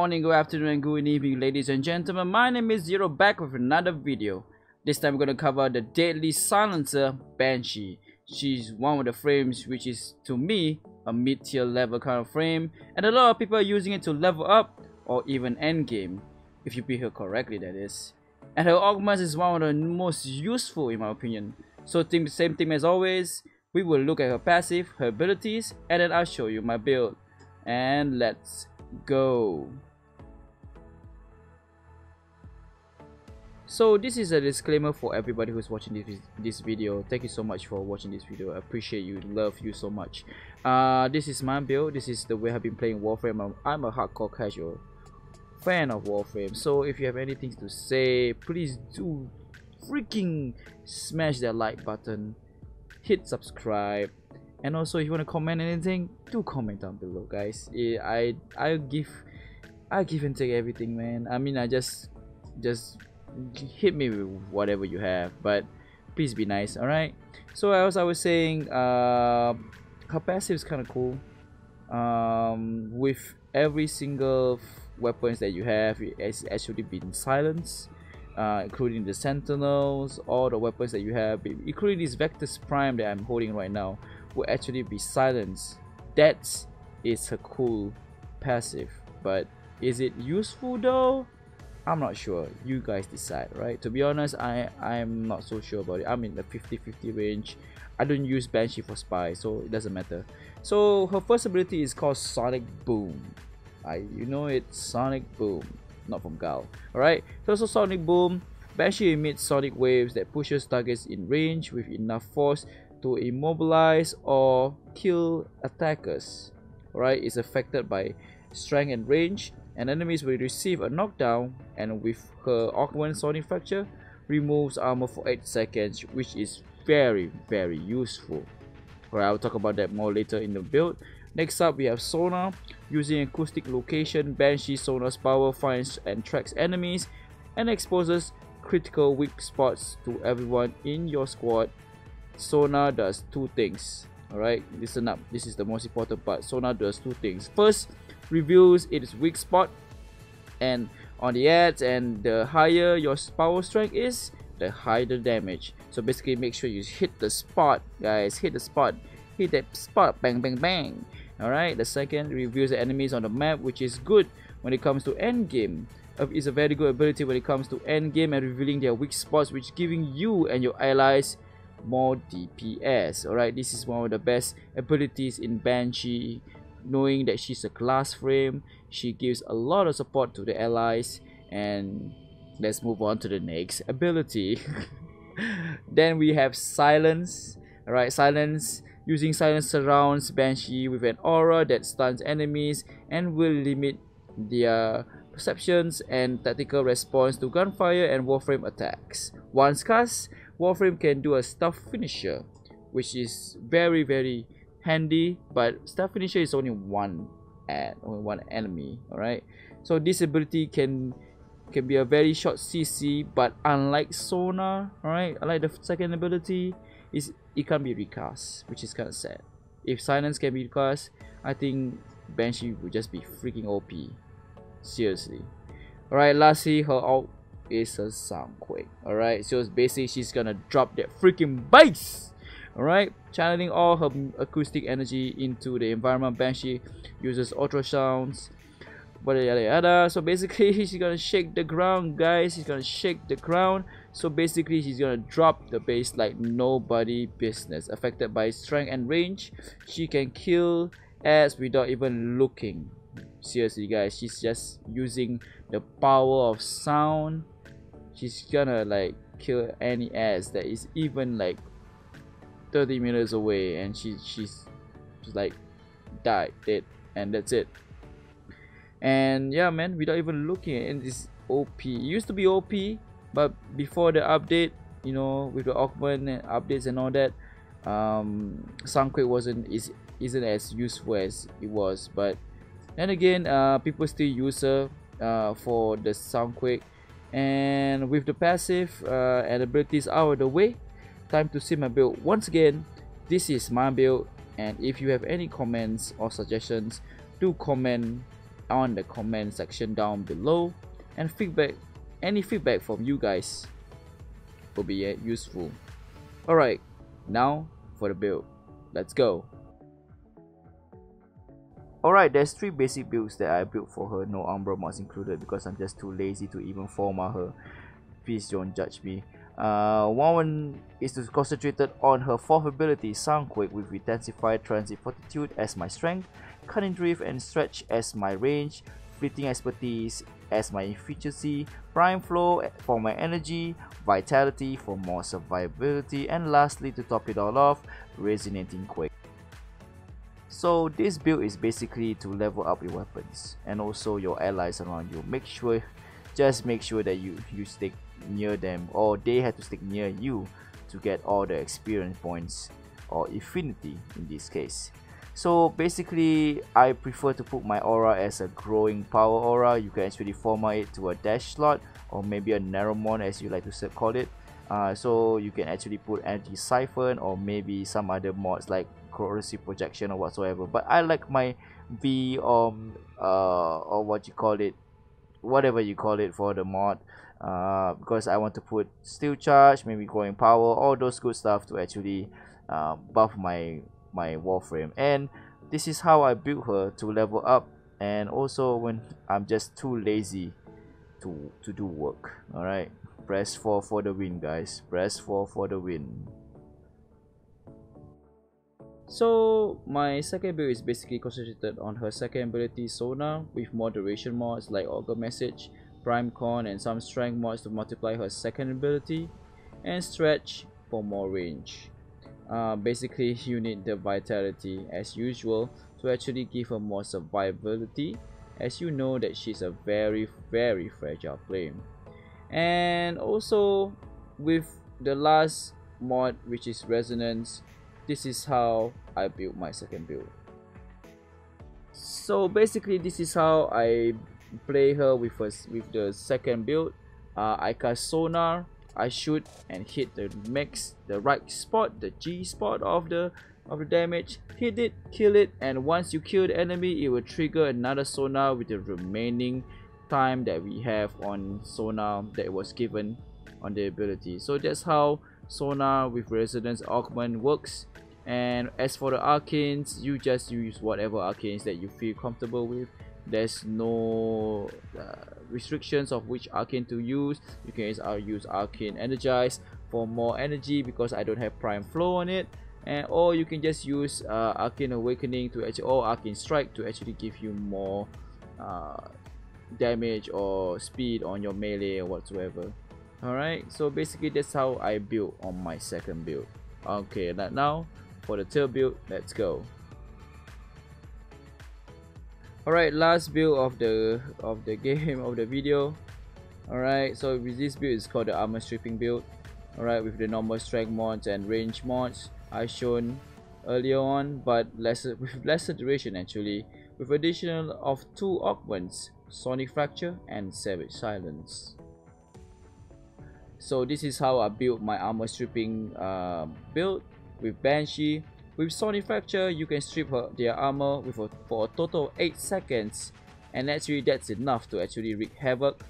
morning, good afternoon, and good evening, ladies and gentlemen. My name is Zero, back with another video. This time we're going to cover the Deadly Silencer Banshee. She's one of the frames which is, to me, a mid-tier level kind of frame, and a lot of people are using it to level up or even endgame, if you pick her correctly, that is. And her augments is one of the most useful in my opinion. So same thing as always, we will look at her passive, her abilities, and then I'll show you my build. And let's go. So this is a disclaimer for everybody who's watching this video. Thank you so much for watching this video. I appreciate you, love you so much. This is my build. This is the way I've been playing Warframe. I'm a hardcore casual fan of Warframe, so if you have anything to say, please do freaking smash that like button, hit subscribe, and also if you want to comment anything, do comment down below, guys. I give and take everything, man. I mean, I just hit me with whatever you have, but please be nice. All right, so as I was saying, her passive is kind of cool. With every single weapons that you have, it has actually been silenced, including the sentinels. All the weapons that you have, including this Vector's Prime that I'm holding right now, will actually be silenced. That is a cool passive, but is it useful though? I'm not sure. You guys decide, right? To be honest, I'm not so sure about it. I'm in the 50-50 range. I don't use Banshee for spy, so it doesn't matter. So her first ability is called Sonic Boom. You know it's Sonic Boom, not from Gal. Alright, so Sonic Boom, Banshee emits sonic waves that pushes targets in range with enough force to immobilize or kill attackers. Alright, it's affected by strength and range, and enemies will receive a knockdown, and with her augment sonic fracture, removes armor for 8 seconds, which is very useful. Alright, I'll talk about that more later in the build. Next up, we have Sonar. Using acoustic location, Banshee Sonar's power finds and tracks enemies and exposes critical weak spots to everyone in your squad. Sonar does two things. Alright, listen up, this is the most important part. Sonar does two things. First, reveals its weak spot, and on the ads, and the higher your power strength is, the higher the damage. So basically, make sure you hit the spot, guys. Hit the spot, hit that spot, bang bang bang. Alright, the second, reveals the enemies on the map, which is good when it comes to endgame. It's a very good ability when it comes to endgame and revealing their weak spots, which giving you and your allies more DPS. Alright, this is one of the best abilities in Banshee. Knowing that she's a class frame, she gives a lot of support to the allies. And let's move on to the next ability. Then we have Silence. Alright, Silence. Using silence surrounds Banshee with an aura that stuns enemies and will limit their perceptions and tactical response to gunfire and Warframe attacks. Once cast, Warframe can do a stealth finisher, which is very handy, but stealth finisher is only one enemy. Alright, so this ability can be a very short CC, but unlike Sonar, alright, unlike the second ability, it can't be recast, which is kind of sad. If Silence can be recast, I think Banshee would just be freaking OP. Seriously. Alright, lastly, her ult is a Soundquake. Alright, so basically she's gonna drop that freaking bass. Alright, channeling all her acoustic energy into the environment. Banshee uses ultrasounds, yada yada. So basically she's gonna shake the ground, guys. She's gonna shake the ground. So basically she's gonna drop the base like nobody business. Affected by strength and range, she can kill ads without even looking. Seriously, guys, she's just using the power of sound. She's gonna like kill any ads that is even like 30 meters away, and she's like died, dead, and that's it. And yeah, man, without even looking, and this OP. It used to be OP, but before the update, you know, with the augment and updates and all that, Soundquake isn't as useful as it was. But then again, people still use her for the Soundquake. And with the passive and abilities out of the way, time to see my build. Once again, this is my build, and if you have any comments or suggestions, do comment on the comment section down below, and any feedback from you guys will be useful. Alright, now for the build. Let's go. Alright, there's 3 basic builds that I built for her, no Umbra mods included because I'm just too lazy to even format her. Please don't judge me. One is to concentrate on her 4th ability, Soundquake, with Intensified Transit Fortitude as my strength, Cunning Drift and Stretch as my range, Fleeting Expertise as my efficiency, Prime Flow for my energy, Vitality for more survivability, and lastly, to top it all off, Resonating Quake. So this build is basically to level up your weapons and also your allies around you. Just make sure that you stick near them, or they have to stick near you to get all the experience points or affinity in this case. So basically, I prefer to put my aura as a growing power aura. You can actually format it to a dash slot or maybe a narrow mon as you like to call it. So you can actually put anti-siphon or maybe some other mods like corrosive projection or whatsoever. But I like my V or what you call it, whatever you call it for the mod, because I want to put steel charge, maybe growing power, all those good stuff to actually buff my warframe. And this is how I built her to level up, and also when I'm just too lazy to do work. Alright, press 4 for the win, guys. Press 4 for the win. So my second build is basically concentrated on her second ability, Sonar, with more duration mods like Augur Message, Prime Con, and some strength mods to multiply her second ability, and Stretch for more range. Basically, you need the Vitality as usual to actually give her more survivability, as you know that she's a very fragile flame. And also with the last mod, which is Resonance, this is how I built my second build. So basically, this is how I play her with the second build. I cast Sonar, I shoot and hit the right spot, the G spot of the damage, hit it, kill it, and once you kill the enemy, it will trigger another Sonar with the remaining time that we have on Sonar that was given on the ability. So that's how Sonar with Resonance Augment works. And as for the arcanes, you just use whatever arcanes that you feel comfortable with. There's no restrictions of which arcane to use. You can use Arcane Energize for more energy because I don't have Prime Flow on it, and or you can just use Arcane Awakening to actually, or Arcane Strike to actually give you more damage or speed on your melee or whatsoever. Alright, so basically that's how I built on my second build. Okay, now for the third build, let's go. Alright, last build of the game, of the video. Alright, so with this build is called the armor stripping build. Alright, with the normal strength mods and range mods I shown earlier on, but with lesser duration actually, with additional of 2 augments, Sonic Fracture and Savage Silence. So this is how I built my armor stripping build with Banshee. With Sonic Fracture, you can strip their armor for a total of 8 seconds, and actually that's enough to actually wreak havoc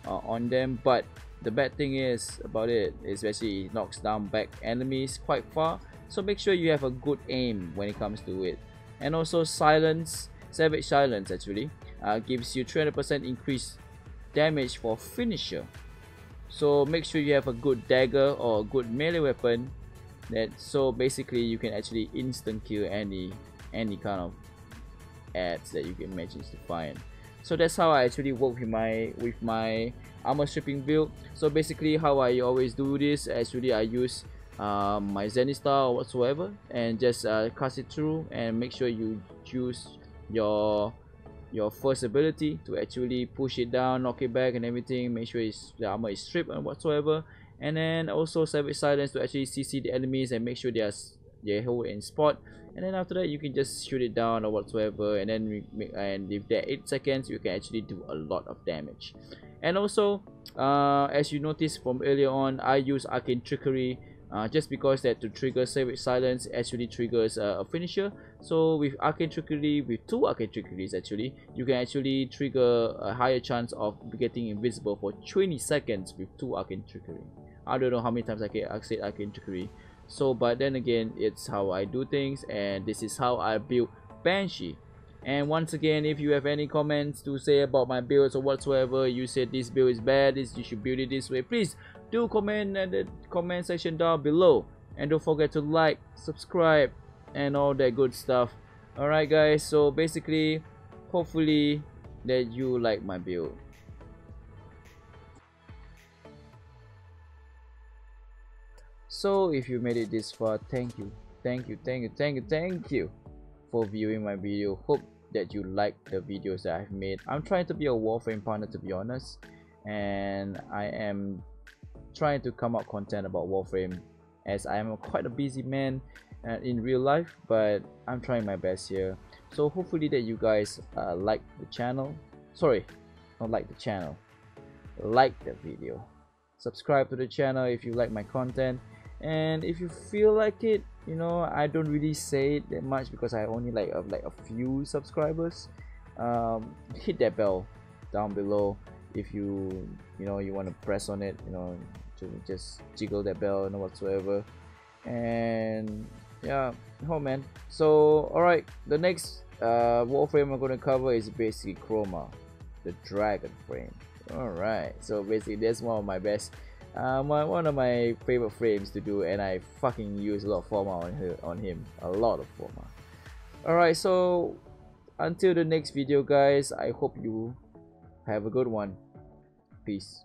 on them. But the bad thing is about it is actually it knocks down back enemies quite far, so make sure you have a good aim when it comes to it. And also Savage Silence actually gives you 300% increased damage for finisher. So make sure you have a good dagger or a good melee weapon, so basically you can actually instant kill any kind of ads that you can imagine to find. So that's how I actually work with my armor stripping build. So basically how I always do this, actually I use my Zenith Star or whatsoever and just cast it through, and make sure you choose your first ability to actually push it down, knock it back and everything. Make sure the armor is stripped and whatsoever. And then also Savage Silence to actually CC the enemies and make sure they hold in spot. And then after that you can just shoot it down or whatsoever, and then if they're 8 seconds, you can actually do a lot of damage. And also as you noticed from earlier on, I use Arcane Trickery just because that to trigger Savage Silence actually triggers a finisher. So with Arcane Trickery, with 2 Arcane Trickeries actually, you can actually trigger a higher chance of getting invisible for 20 seconds with 2 Arcane Trickery. I don't know how many times I said Arcane Trickery. So but then again, it's how I do things, and this is how I build Banshee. And once again, if you have any comments to say about my builds or whatsoever, you said this build is bad, you should build it this way, please do comment in the comment section down below. And don't forget to like, subscribe, and all that good stuff. Alright guys, so basically, hopefully that you like my build. So if you made it this far, thank you for viewing my video. Hope that you like the videos that I've made. I'm trying to be a Warframe partner, to be honest, and I am trying to come up content about Warframe, as I am quite a busy man in real life, but I'm trying my best here. So hopefully that you guys like the channel. Sorry, not like the channel, like the video, subscribe to the channel if you like my content. And if you feel like it, you know, I don't really say it that much because I only like a few subscribers. Hit that bell down below if you want to press on it, to just jiggle that bell and whatsoever. And yeah, oh man. So alright, the next Warframe I'm going to cover is basically Chroma, the dragon frame. Alright, so basically that's one of my best, one of my favorite frames to do, and I fucking use a lot of forma on him, a lot of forma. Alright, so until the next video guys, I hope you have a good one. Peace.